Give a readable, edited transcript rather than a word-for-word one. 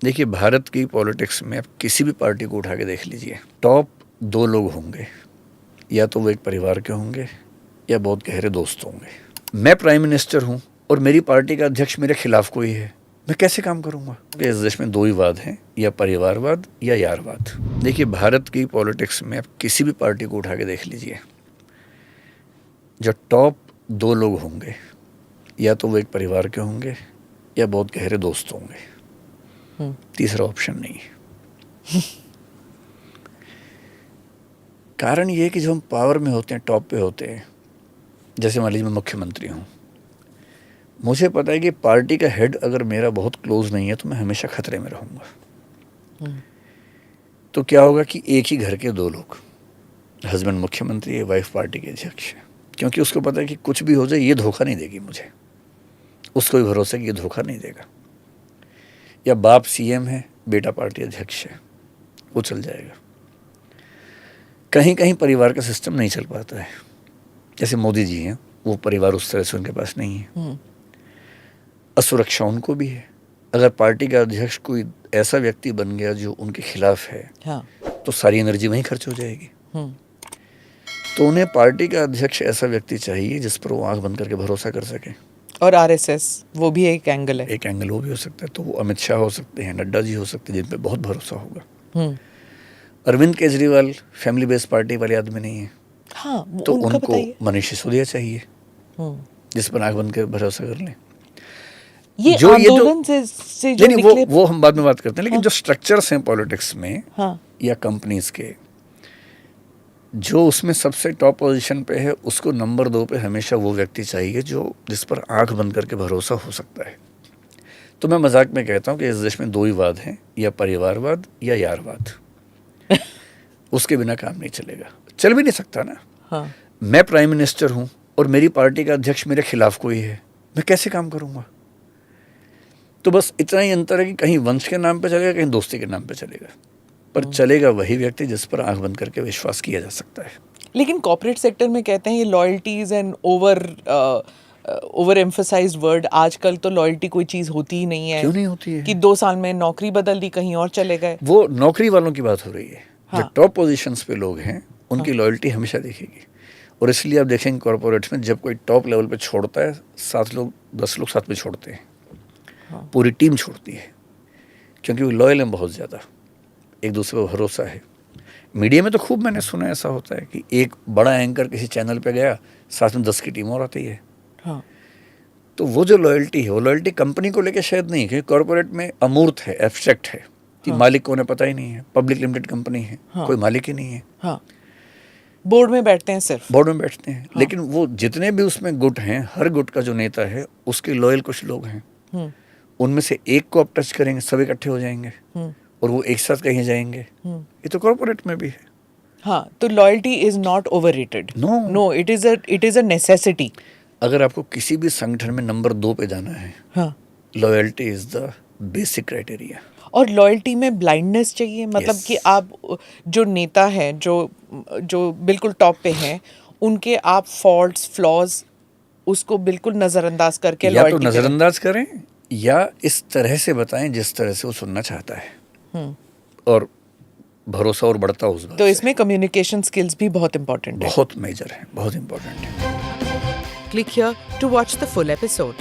देखिए, भारत की पॉलिटिक्स में आप किसी भी पार्टी को उठा के देख लीजिए, टॉप 2 लोग होंगे, या तो वो एक परिवार के होंगे या बहुत गहरे दोस्त होंगे। मैं प्राइम मिनिस्टर हूं और मेरी पार्टी का अध्यक्ष मेरे खिलाफ कोई है, मैं कैसे काम करूंगा? इस देश में 2 ही वाद हैं, या परिवारवाद या यारवाद। देखिए, भारत की पॉलिटिक्स में आप किसी भी पार्टी को उठा के देख लीजिए, जो टॉप 2 लोग होंगे, या तो वो एक परिवार के होंगे या बहुत गहरे दोस्त होंगे। तीसरा ऑप्शन नहीं है। कारण ये है कि जब हम पावर में होते हैं, टॉप पे होते हैं, जैसे मान लीजिए मैं मुख्यमंत्री हूँ, मुझे पता है कि पार्टी का हेड अगर मेरा बहुत क्लोज नहीं है तो मैं हमेशा खतरे में रहूँगा। तो क्या होगा कि एक ही घर के 2 लोग, हस्बैंड मुख्यमंत्री है, वाइफ पार्टी के अध्यक्ष है, क्योंकि उसको पता है कि कुछ भी हो जाए ये धोखा नहीं देगी मुझे, उसको भी भरोसा है कि ये धोखा नहीं देगा। या बाप सीएम है, बेटा पार्टी अध्यक्ष है, वो चल जाएगा। कहीं कहीं परिवार का सिस्टम नहीं चल पाता है, जैसे मोदी जी हैं, वो परिवार उस तरह से उनके पास नहीं है। असुरक्षा उनको भी है। अगर पार्टी का अध्यक्ष कोई ऐसा व्यक्ति बन गया जो उनके खिलाफ है, हाँ, तो सारी एनर्जी वहीं खर्च हो जाएगी। तो उन्हें पार्टी का अध्यक्ष ऐसा व्यक्ति चाहिए जिस पर वो आंख बंद करके भरोसा कर सके। और आरएसएस वो भी एक एंगल है, एक एंगल वो भी हो सकता है। तो वो अमित शाह हो सकते हैं, नड्डा जी हो सकते हैं, जिन पे बहुत भरोसा होगा। Arvind Kejriwal family based party वाले आदमी नहीं है, हाँ, तो उनको मनीष सिसोदिया चाहिए, जिस पर आंख बंद कर भरोसा कर लें। ये जो आंदोलन से जो निकले, वो हम बाद में बात करते हैं। लेकिन जो स्ट्रक्चर्स हैं पॉलिटिक्स में, हाँ, या कंपनीज के, जो उसमें सबसे टॉप पोजीशन पे है, उसको नंबर 2 पे हमेशा वो व्यक्ति चाहिए जो जिस पर आंख बंद करके भरोसा हो सकता है। तो मैं मजाक में कहता हूँ कि इस देश में 2 ही वाद हैं, या परिवारवाद या यारवाद। उसके बिना काम नहीं चलेगा, चल भी नहीं सकता ना। हाँ। मैं प्राइम मिनिस्टर हूँ और मेरी पार्टी का अध्यक्ष मेरे खिलाफ कोई है, मैं कैसे काम करूँगा? तो बस इतना ही अंतर है कि कहीं वंश के नाम पे चलेगा, कहीं दोस्ती के नाम पे चलेगा, पर चलेगा वही व्यक्ति जिस पर आंख बंद करके विश्वास किया जा सकता है। लेकिन कॉर्पोरेट सेक्टर में कहते हैं ये loyalties and over emphasised word, आजकल तो लॉयल्टी कोई चीज होती ही नहीं है। क्यों नहीं होती है? कि 2 साल में नौकरी बदल दी, कहीं और चले गए। वो नौकरी वालों की बात हो रही है। हाँ। जो टॉप पोजीशंस पे लोग हैं उनकी हाँ। लॉयल्टी हमेशा दिखेगी। और इसलिए आप देखेंगे कॉर्पोरेट्स में जब कोई टॉप लेवल पे छोड़ता है, 7 लोग 10 लोग साथ में छोड़ते हैं। हाँ। पूरी टीम छोड़ती है, क्योंकि वो लॉयल हैं बहुत ज़्यादा, एक दूसरे पर भरोसा है। मीडिया में तो खूब मैंने सुना ऐसा होता है कि एक बड़ा एंकर किसी चैनल पे गया, साथ में 10 की टीम और आती है। हाँ। तो वो जो लॉयल्टी है, वो लॉयल्टी कंपनी को लेके शायद नहीं, क्योंकि कॉर्पोरेट में अमूर्त है, एब्स्ट्रैक्ट है कि हाँ। मालिक को उन्हें पता ही नहीं है, पब्लिक लिमिटेड कंपनी है। हाँ। कोई मालिक ही नहीं है। हाँ। बोर्ड में बैठते हैं, सिर्फ बोर्ड में बैठते हैं। हाँ। लेकिन वो जितने भी उसमें गुट हैं, हर गुट का जो नेता है उसके लॉयल कुछ लोग हैं, उनमें से एक को आप टच करेंगे, सब इकट्ठे हो जाएंगे और वो एक साथ कहीं जाएंगे। ये तो कॉर्पोरेट में भी है। हाँ, तो loyalty is not overrated. No, it is a necessity. अगर आपको किसी भी संगठन में नंबर 2 पे जाना है, हाँ, loyalty is the basic criteria. और लॉयल्टी में ब्लाइंडनेस चाहिए, मतलब कि आप जो नेता है, जो बिल्कुल टॉप पे हैं, उनके आप फॉल्ट्स, फ्लॉज, उसको बिल्कुल नजरअंदाज करके या तो नजरअंदाज करें या इस तरह से बताएं जिस तरह से वो सुनना चाहता है, और भरोसा और बढ़ता हो उस बात। तो इसमें कम्युनिकेशन स्किल्स भी बहुत इंपॉर्टेंट है, बहुत मेजर है, बहुत इंपॉर्टेंट है। Click here to watch the full episode.